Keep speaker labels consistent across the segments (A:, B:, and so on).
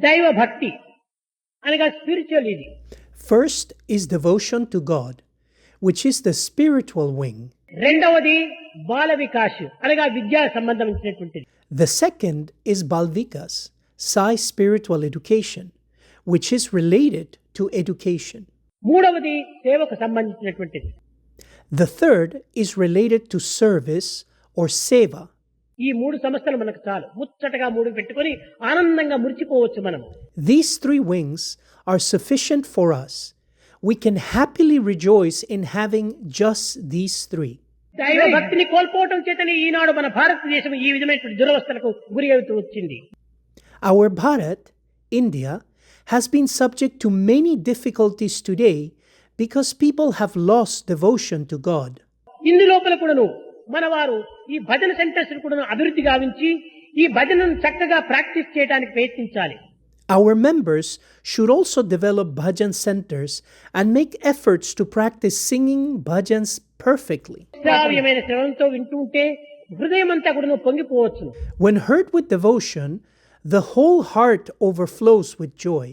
A: దైవ భక్తి అనగా స్పిరిచువల్ ఇది.
B: First is devotion to God, which is the spiritual wing.
A: రెండవది బాల వికాస్ అనగా విద్యా సంబంధించినటువంటిది.
B: The second is Balvikas, Sai spiritual education, which is related to education.
A: మూడవది సేవకు సంబంధించినటువంటిది.
B: The third is related to service or seva.
A: ఈ మూడు సంస్థలు మనకు చాలు. ముచ్చటగా మూడు పెట్టుకొని ఆనందంగా మురిచిపోవచ్చు మనం.
B: These three wings are sufficient for us. We can happily rejoice in having just these three.
A: దైవ భక్తిని కోల్పోవటం చేతనే ఈనాడు మన భారతదేశం ఈ విధమైన దురవస్థలకు గురి అవుతూ వచ్చింది.
B: Our Bharat, India, has been subject to many difficulties today because people have lost devotion to God.
A: ఇందు లోపల కూడాను మనవారు ఈ భజన సెంటర్స్ కూడాను అభివృద్ధి గావించి ఈ భజనను చక్కగా ప్రాక్టీస్ చేయడానికి ప్రయత్నించాలి.
B: Our members should also develop bhajan centers and make efforts to practice singing bhajans perfectly.
A: శ్రావ్యమైన శ్రవణంతో వింటుంటే హృదయమంతా కూడాను పొంగిపోవచ్చు.
B: When heard with devotion, the whole heart overflows with joy.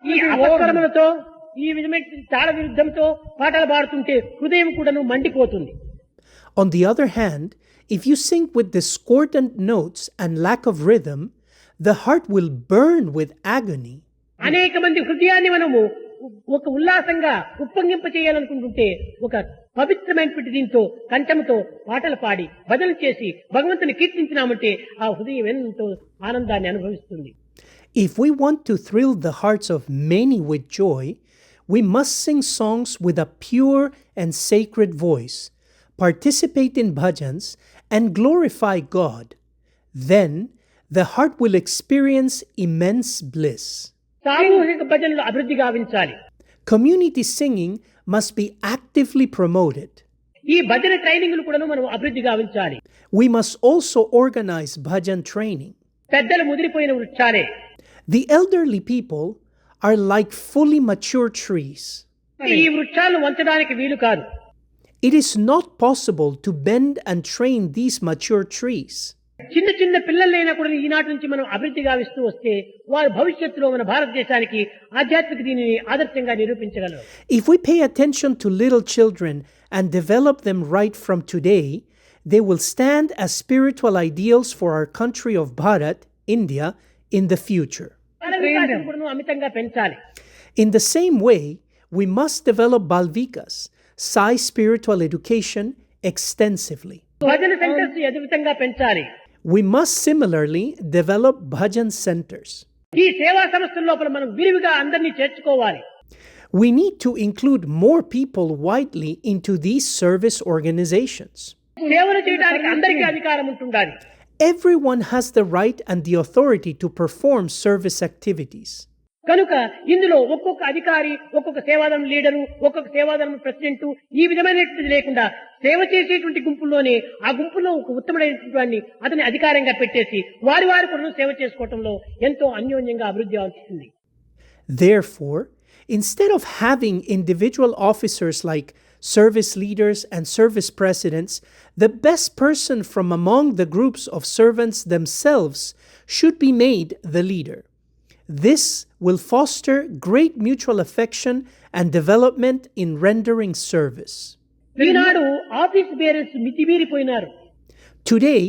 A: ఈ అపస్వరములతో ఈ విధమైన తాళ విరుద్ధంతో పాటలు పాడుతుంటే హృదయం కూడాను మండిపోతుంది.
B: On the other hand, if you sing with discordant notes and lack of rhythm, the heart will burn with agony.
A: అనేక మంది హృదయాన్ని మనము ఒక ఉల్లాసంగా ఉప్పొంగింప చేయాలనుకుంటుంటే ఒక పవిత్రమైనటువంటి దీంతో కంఠంతో పాటలు పాడి భజన చేసి భగవంతుని కీర్తించినామంటే ఆ హృదయం ఎంతో ఆనందాన్ని అనుభవిస్తుంది.
B: If we want to thrill the hearts of many with joy, we must sing songs with a pure and sacred voice, participate in bhajans, and glorify God. Then the heart will experience immense bliss.
A: సామూహిక భజనలు అభివృద్ధి గావించాలి.
B: Community singing must be actively promoted.
A: ఈ భజన ట్రైనింగ్లు కూడా మనం అభివృద్ధి గావించాలి.
B: We must also organize bhajan training.
A: పెద్దలు ముదిరిపోయిన వృక్షాలే.
B: The elderly people are like fully mature trees.
A: ఈ వృక్షాలను వంచడానికి వీలు కాదు.
B: It is not possible to bend and train these mature trees.
A: చిన్న చిన్న పిల్లలైనా కూడా ఈనాటి నుంచి మనం అభివృద్ధి గావిస్తూ వస్తే వారు భవిష్యత్తులో మన భారతదేశానికి ఆధ్యాత్మిక దీనిని ఆదర్శంగా నిరూపించగలరు.
B: If we pay attention to little children and develop them right from today, they will stand as spiritual ideals for our country of Bharat, India, in the future.
A: బాల వికాసం కూడాను అమితంగా పెంచాలి.
B: In the same way, we must develop Balvikas, Sai spiritual education, extensively.
A: భజన centres అధికంగా పెంచాలి.
B: We must similarly develop bhajan centers.
A: ఈ సేవా సంస్థల లోపల మనం విరివిగా అందరినీ చేర్చుకోవాలి.
B: We need to include more people widely into these service organizations.
A: సేవలు చేయడానికి అందరికీ అధికారం ఉంటుండాలి.
B: Everyone has the right and the authority to perform service activities.
A: కనుక ఇందులో ఒక్కొక్క అధికారి, ఒక్కొక్క సేవాదళం లీడరు, ఒక్కొక్క సేవాదళం ప్రెసిడెంట్ ఈ విధమైనటువంటిది లేకుండా సేవ చేసేటువంటి గుంపుల్లోనే ఆ గుంపులో ఒక ఉత్తమమైనటువంటి వాడిని అతని అధికారంగా పెట్టేసి వారి కూడా సేవ చేసుకోవటంలో ఎంతో అన్యోన్యంగా అభివృద్ధి అవుతుంది.
B: Therefore, instead of having individual officers like service leaders and service presidents, the best person from among the groups of servants themselves should be made the leader. This will foster great mutual affection and development in rendering service.
A: ఈనాడు office bearers మితిమీరిపోయినారు.
B: Today,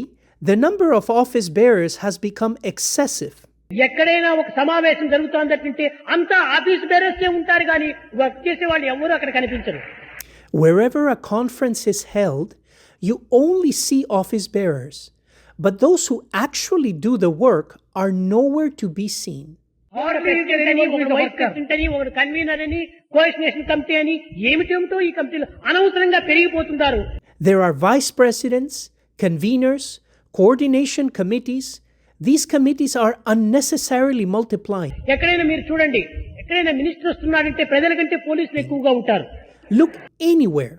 B: the number of office bearers has become excessive.
A: ఎక్కడైనా ఒక సమావేశం జరుగుతుందంటే అంతా office బేరర్సే ఉంటారు కానీ work చేసే వాళ్ళు ఎవరు అక్కడ కనిపించరు.
B: Wherever a conference is held, you only see office bearers, but those who actually do the work are nowhere to be seen.
A: Convener అని, కోఆర్డినేషన్ కమిటీ అని ఏమిటేమిటో ఈ కమిటీలు అనవసరంగా పెరిగిపోతున్నారు.
B: There are vice presidents, conveners, coordination committees. These committees are unnecessarily multiplying.
A: ఎక్కడైనా మీరు చూడండి, ఎక్కడైనా మినిస్టర్ వస్తున్నాడంటే ప్రజల కంటే పోలీసులు ఎక్కువగా ఉంటారు.
B: Look anywhere.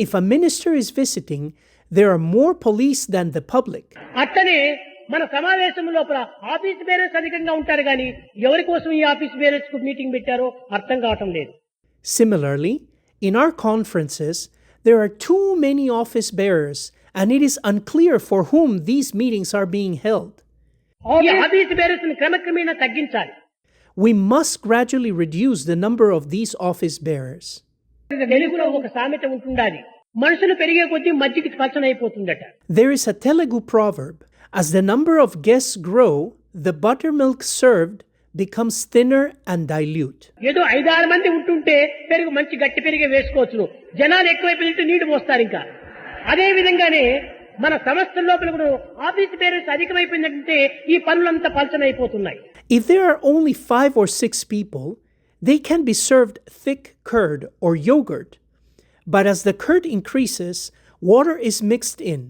B: If a minister is visiting, there are more police than the public.
A: అట్లనే మన సమావేశం లోపల ఆఫీస్ బేరర్స్ అధికంగా ఉంటారు కానీ ఎవరి కోసం ఈ ఆఫీస్ బేరర్స్ కు మీటింగ్ పెట్టారో అర్థం కావటం లేదు.
B: Similarly, in our conferences, there are too many office bearers and it is unclear for whom these meetings are being held.
A: ఈ ఆఫీస్ బేరర్స్ ని క్రమక్రమేణా తగ్గించాలి.
B: we must gradually reduce the number of these office bearers.
A: తెలుగులో ఒక సామెత ఉంటుండాలి, మనుషులు పెరిగే కొద్దీ మజ్జిగ పలచనైపోతుందట.
B: There is a Telugu proverb, as the number of guests grow, the buttermilk served becomes thinner and dilute.
A: ఏదో 5-6 మంది ఉంటుంటే పెరుగు మంచి గట్టి పెరిగే వేసుకోవచ్చును, జనాలు ఎక్కువైపోయినట్టు నీళ్లు పోస్తారు. ఇంకా అదే విధంగానే మన సంస్థ లోపల కూడా ఆఫీస్ బేరర్స్ అధికమైపోయిందంటే ఈ పనులంతా పలచనైపోతున్నాయి.
B: If there are only 5 or 6 people, they can be served thick curd or yogurt. But as the curd increases, water is mixed in.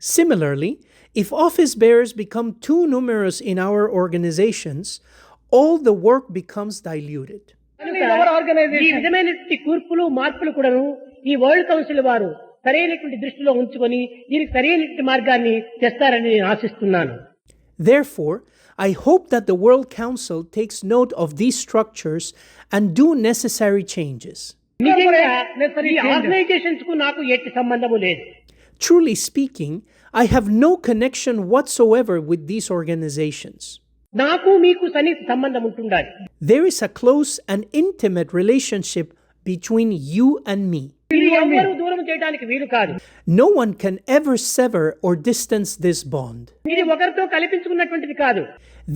B: Similarly, if office bearers become too numerous in our organizations, all the work becomes diluted.
A: ఈ విధమైనటువంటి కూర్పులు మార్పులు కూడాను ఈ world council వారు సరైనటువంటి దృష్టిలో ఉంచుకొని దీనికి సరైనటువంటి మార్గాన్ని తెస్తారని నేను ఆశిస్తున్నాను.
B: Therefore, I hope that the World Council takes note of these structures and do necessary changes.
A: నిజంగా ఈ ఆర్గనైజేషన్స్ కు నాకు ఎట్టి సంబంధము లేదు.
B: Truly speaking, I have no connection whatsoever with these organizations.
A: నాకు మీకు సన్నిహిత సంబంధం ఉంటుండాలి.
B: There is a close and intimate relationship between you and me.
A: ఇది ఎవ్వరూ దూరం చేయడానికి వీలు కాదు.
B: No one can ever sever or distance this bond.
A: ఇది ఒకరితో కల్పించుకున్నటువంటిది కాదు.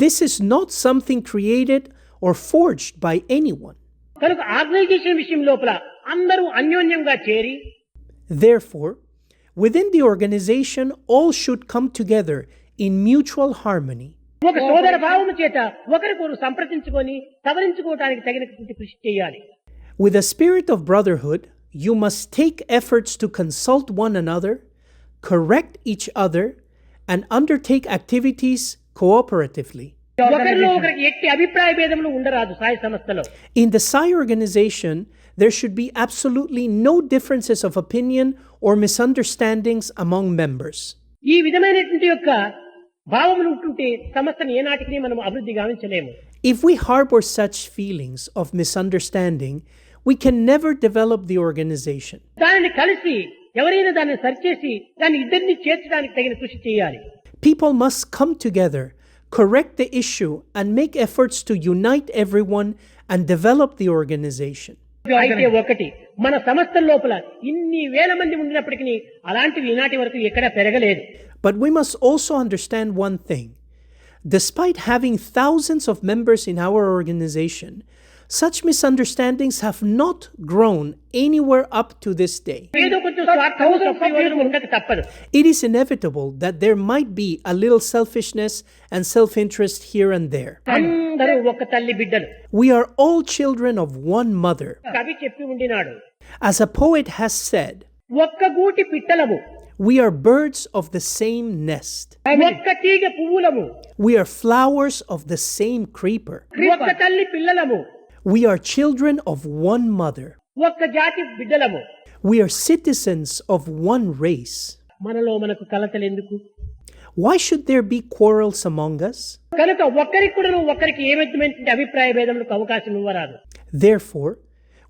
B: This is not something created or forged by anyone.
A: కనుక ఆర్గనైజేషన్ విషయం లోపల అందరూ అన్యోన్యంగా చేరి,
B: Therefore, within the organization, all should come together in mutual harmony.
A: ఒక సోదర భావము చేత ఒకరికొకరు సంప్రదించుకొని సవరించుకోవడానికి తగినటువంటి కృషి చేయాలి.
B: With a spirit of brotherhood, you must take efforts to consult one another, correct each other, and undertake activities cooperatively.
A: ఒకరిలో ఒకరికి ఎట్టి అభిప్రాయ భేదములు ఉండరాదు. సాయి సంస్థలో
B: In the Sai organization, there should be absolutely no differences of opinion or misunderstandings among members.
A: ఈ విధమైనటువంటి యొక్క భావములు ఉంటుంటే సంస్థను ఏనాటికి మనం అభివృద్ధి గావించలేము.
B: If we harbor such feelings of misunderstanding, we can never develop the organization.
A: దానిని కలిసి ఎవరైనా దాన్ని సరిచేసి దాన్ని ఇద్దరిని చేర్చడానికి తగిన కృషి చేయాలి.
B: People must come together, correct the issue, and make efforts to unite everyone and develop the organization.
A: అయితే ఒకటి, మన సంస్థల లోపల ఇన్ని వేల మంది ఉండినప్పటికీ అలాంటివి ఈనాటి వరకు ఎక్కడా పెరగలేదు.
B: But we must also understand one thing. Despite having thousands of members in our organization, such misunderstandings have not grown anywhere up to this day.
A: ఏదో కొంచెం స్వార్థము తప్పేవాళ్ళు ఉండక తప్పదు.
B: It is inevitable that there might be a little selfishness and self-interest here and there.
A: అందరూ ఒక తల్లి బిడ్డలు.
B: We are all children of one mother.
A: కవి చెప్పి ఉండినాడు,
B: As a poet has said,
A: ఒక్క గూటి పిట్టలము,
B: we are birds of the same nest.
A: ఒక్క తీగ పువ్వులము,
B: We are flowers of the same creeper.
A: ఒక్క తల్లి పిల్లలము,
B: We are children of one mother.
A: ఒక్క జాతి బిడ్డలము.
B: We are citizens of one race.
A: మనలో మనకు కలతలు ఎందుకు?
B: Why should there be quarrels among us?
A: కనుక ఒక్కరికి కూడా ఒక్కరికి ఏ విధమైనటువంటి అభిప్రాయ భేదములకు అవకాశం ఇవ్వరాదు.
B: Therefore,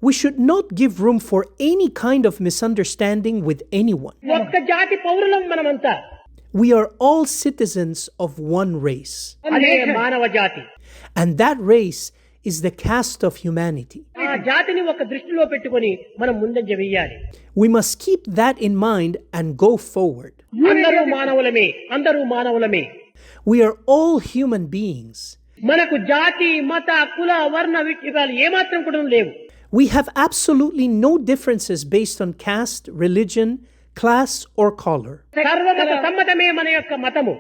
B: we should not give room for any kind of misunderstanding with anyone.
A: ఒక్క జాతి పౌరులం మనమంతా.
B: We are all citizens of one race.
A: అదే మానవ జాతి.
B: And that race is the caste of humanity.
A: ఆ జాతిని ఒక దృష్టిలో పెట్టుకొని మనం ముందంజ వెయ్యాలి.
B: We must keep that in mind and go forward.
A: అందరూ మానవులమే, అందరూ మానవులమే.
B: We are all human beings.
A: మనకు జాతి, మత, కుల, వర్ణ విషయాలు ఏమాత్రం కూడా లేవు.
B: We have absolutely no differences based on caste, religion, class, or color.
A: సర్వమత సమ్మతమే మన యొక్క మతము.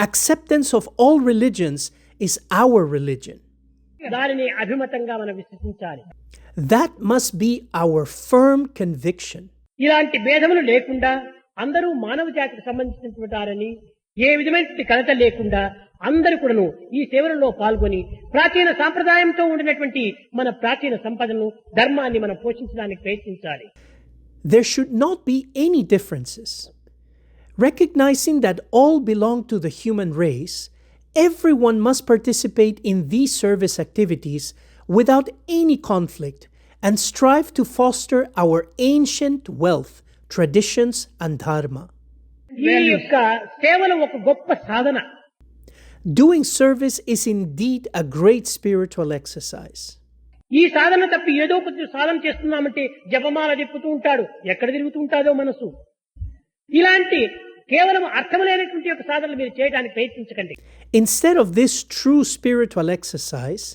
B: Acceptance of all religions is our religion.
A: దానిని అభిమతంగా మనం విశ్వసించాలి.
B: That must be our firm conviction.
A: ఇలాంటి భేదములు లేకుండా అందరూ మానవ జాతికి సంబంధించినటువంటి వారని, ఏ విధమైనటువంటి కలత లేకుండా అందరూ కూడాను ఈ సేవలలో పాల్గొని ప్రాచీన సాంప్రదాయంతో ఉండినటువంటి మన ప్రాచీన సంపదను, ధర్మాన్ని మనం పోషించడానికి ప్రయత్నించాలి.
B: There should not be any differences. Recognizing that all belong to the human race, everyone must participate in these service activities without any conflict and strive to foster our ancient wealth, traditions, and dharma.
A: ఈ యొక్క సేవలు ఒక గొప్ప సాధన.
B: Doing service is indeed a great spiritual exercise.
A: ఈ సాధన తప్పి ఏదో కొద్ది సాధన చేస్తున్నామంటే జపమాల చెప్పుతూ ఉంటాడు, ఎక్కడ తిరుగుతూ ఉంటాదో మనసు. ఇలాంటి కేవలం అర్థములైనటువంటి యొక్క సాధనలు మీరు చేయడానికి ప్రయత్నించకండి.
B: Instead of this true spiritual exercise,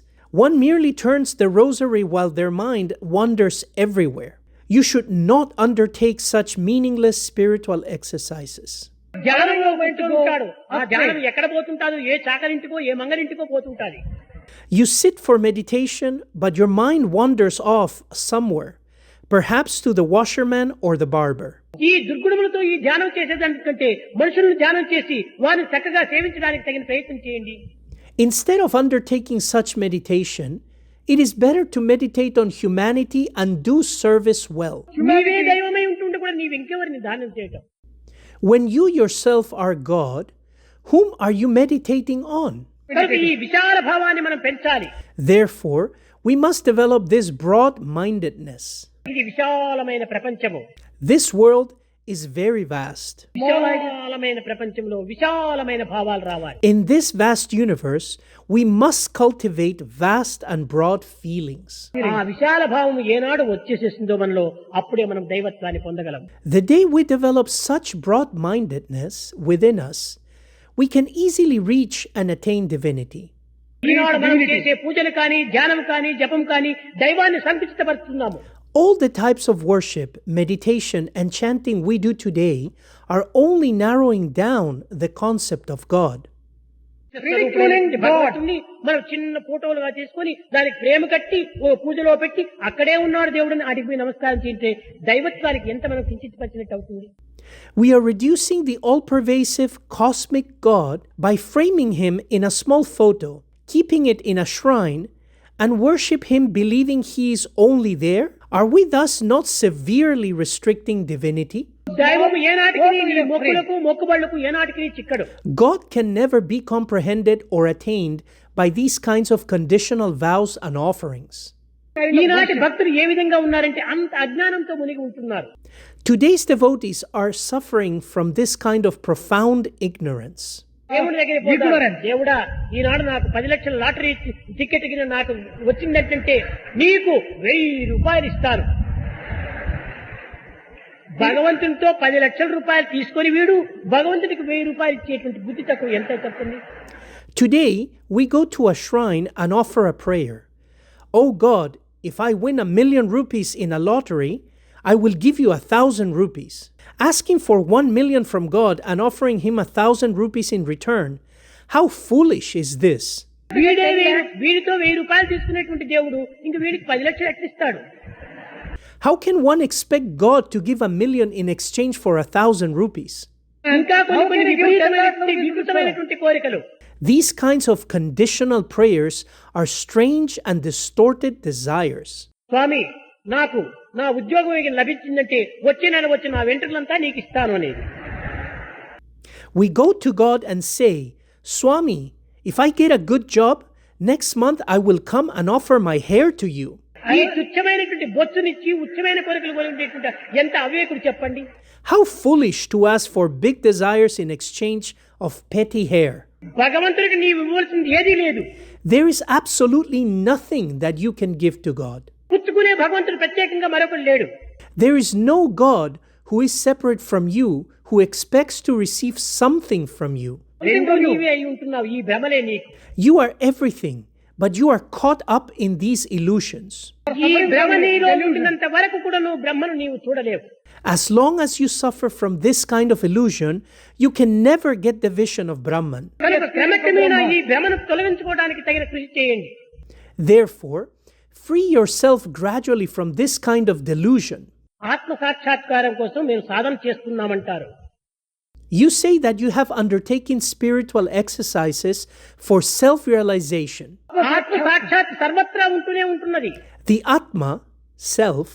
B: one merely turns the rosary while their mind wanders everywhere. You should not undertake such meaningless spiritual exercises.
A: ధ్యానంలో పోతూ ఉంటాడు, ఆ ధ్యానం ఎక్కడ పోతుంటాదో, ఏ చాకలింటికో ఏ మంగలింటికో పోతుంటాది.
B: You sit for meditation, but your mind wanders off somewhere, perhaps to the washerman or the barber.
A: ఈ దుర్గుణములతో ఈ ధ్యానం చేసేదానికంటే మనుషులను ధ్యానం చేసి వారిని చక్కగా సేవించడానికి తగిన ప్రయత్నం చేయండి.
B: Instead of undertaking such meditation, it is better to meditate on humanity and do service well.
A: నీవే దైవమై ఉంటుంటే కూడా నీవు ఇంకెవరిని ధ్యానం చేయటం?
B: When you yourself are God, whom are you meditating on?
A: కనుక ఈ విశాల భావాన్ని మనం పెంచాలి.
B: Therefore, we must develop this broad-mindedness.
A: ఇది విశాలమైన ప్రపంచము.
B: This world is very vast.
A: విశాలమైన ప్రపంచంలో విశాలమైన భావాలు రావాలి.
B: In this vast universe, we must cultivate vast and broad feelings.
A: ఆ విశాల భావం ఏనాడు వచ్చేసేసిందో మనలో, అప్పుడే మనం దైవత్వాన్ని పొందగలం.
B: The day we develop such broad-mindedness within us, we can easily reach and attain divinity.
A: ఈనాడు మనం చేసే పూజలు కానీ, ధ్యానం కానీ, జపం కానీ దైవాన్ని సంకుచితపరుస్తున్నాము.
B: All the types of worship, meditation, and chanting we do today are only narrowing down the concept of God.
A: భగవంతుణ్ణి మనం చిన్న ఫోటోలుగా తీసుకొని దానికి ప్రేమ కట్టి ఓ పూజలో పెట్టి అక్కడే ఉన్నాడు దేవుడిని అడిగి నమస్కారం చేస్తే దైవత్వానికి ఎంత మనం కించితపరిచినట్టు అవుతుంది.
B: We are reducing the all-pervasive cosmic God by framing him in a small photo, keeping it in a shrine, and worship him believing he is only there. Are we thus not severely restricting divinity?
A: దైవము ఏనాటికి నీ మొక్కులకు మొక్కుబళ్లకు ఏనాటికి చిక్కడు.
B: God can never be comprehended or attained by these kinds of conditional vows and offerings.
A: ఈనాటి భక్తులు ఏ విధంగా ఉన్నారంటే అంత అజ్ఞానంతో మునిగి ఉంటున్నారు.
B: Today's devotees are suffering from this kind of profound ignorance.
A: దేవుడి దగ్గరికి పోతారు, దేవుడా ఈనాడు నాకు 10 లక్షల లాటరీ టికెట్ కింద నాకు వచ్చిందంటే నీకు 1000 రూపాయలు ఇస్తాను. భగవంతునితో 10 లక్షల రూపాయలు తీసుకొని వీడు భగవంతుడికి 1000 రూపాయలు ఇచ్చేటువంటి బుద్ధి తక్కువ ఎంత చెప్తుంది.
B: Today, we go to a shrine and offer a prayer. Oh God, if I win 1,000,000 rupees in a lottery, I will give you 1,000 rupees. Asking for 1,000,000 from God and offering him 1,000 rupees in return, how foolish is this?
A: వీడితో 1000 రూపాయలు తీసుకునేటువంటి దేవుడు ఇంక వీడికి 10 లక్షలు ఎట్లిస్తాడు?
B: How can one expect God to give 1,000,000 in exchange for 1,000 rupees?
A: ఇంకా కొన్ని వికృతమైనటువంటి కోరికలు.
B: These kinds of conditional prayers are strange and distorted desires.
A: స్వామి నాకు నా ఉద్యోగం లభించిందంటే వచ్చే నెల వచ్చి నా వెంట్రులంతా నీకు ఇస్తాను అనేది.
B: We go to God and say, Swami, if I get a good job, next month I will come and offer my hair to you.
A: ఈ తుచ్చమైనటువంటి బొచ్చునిచ్చి ఉచ్చమైన కోరికలు కోరుకునేటువంటి ఎంత అవివేకుడు చెప్పండి.
B: How foolish to ask for big desires in exchange of petty hair.
A: భగవంతుడికి నీవు ఇవ్వాల్సింది ఏదీ లేదు.
B: There is absolutely nothing that you can give to God.
A: పుచ్చుకునే భగవంతుడు ప్రత్యేకంగా మరొకడు లేడు.
B: There is no God who is separate from you who expects to receive something from you.
A: రెండు నీవే అయి ఉంటున్నావు, ఈ భ్రమలే నీకు.
B: You are everything, but you are caught up in these illusions.
A: ఈ భ్రమ నీలో ఉంటున్నంత వరకు కూడా నువ్వు బ్రహ్మను నీవు చూడలేవు.
B: As long as you suffer from this kind of illusion, you can never get the vision of Brahman.
A: కనుక క్రమక్రమేణా ఈ భ్రమను తొలగించుకోవడానికి తగిన కృషి చేయండి.
B: Therefore, free yourself gradually from this kind of delusion.
A: ఆత్మ సాక్షాత్కారం కోసం మేము సాధన చేస్తున్నామంటారు.
B: You say that you have undertaken spiritual exercises for self-realization.
A: ఆత్మ సాక్షాత్ సర్వత్రా ఉంటూనే ఉంటున్నది.
B: The Atma, self,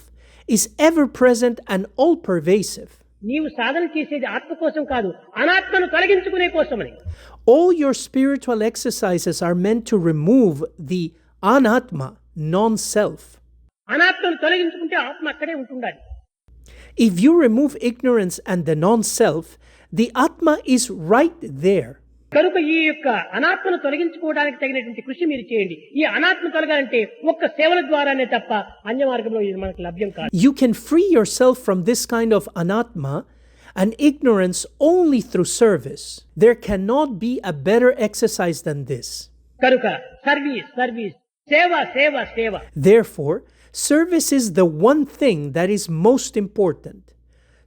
B: is ever present and all-pervasive.
A: నీవు సాధన చేసేది ఆత్మ కోసం కాదు, అనాత్మను తొలగించుకునే కోసమని.
B: All your spiritual exercises are meant to remove the anatma, non-self.
A: అనాత్మను తొలగించుకుంటే ఆత్మ అక్కడే ఉంటుండాలి.
B: If you remove ignorance and the non-self, the Atma is right there.
A: కనుక ఈ యొక్క అనాత్మను తొలగించుకోవడానికి తగినటువంటి కృషి మీరు చేయండి. ఈ అనాత్మ తొలగాలంటే ఒక్క సేవల ద్వారానే తప్ప అన్య మార్గంలో ఇది మనకు లభ్యం కాదు.
B: You can free yourself from this kind of anatma and ignorance only through service. There cannot be a better exercise than this.
A: కనుక సర్వీస్ సర్వీస్, సేవ సేవ సేవ.
B: Therefore, service is the one thing that is most important.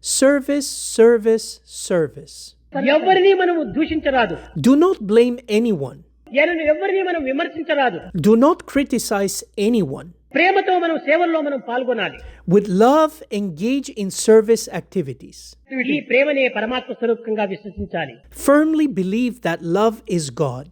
B: Service, service, service.
A: ఎవరిని మనము దూషించరాదు,
B: Do not blame anyone.
A: ఎవరిని మనం విమర్శించరాదు.
B: Do not criticize anyone.
A: ప్రేమతో మనం సేవల్లో మనం పాల్గొనాలి.
B: With love, engage in service activities.
A: ఈ ప్రేమనే పరమాత్మ స్వరూపంగా విశ్వసించాలి.
B: Firmly believe that love is God.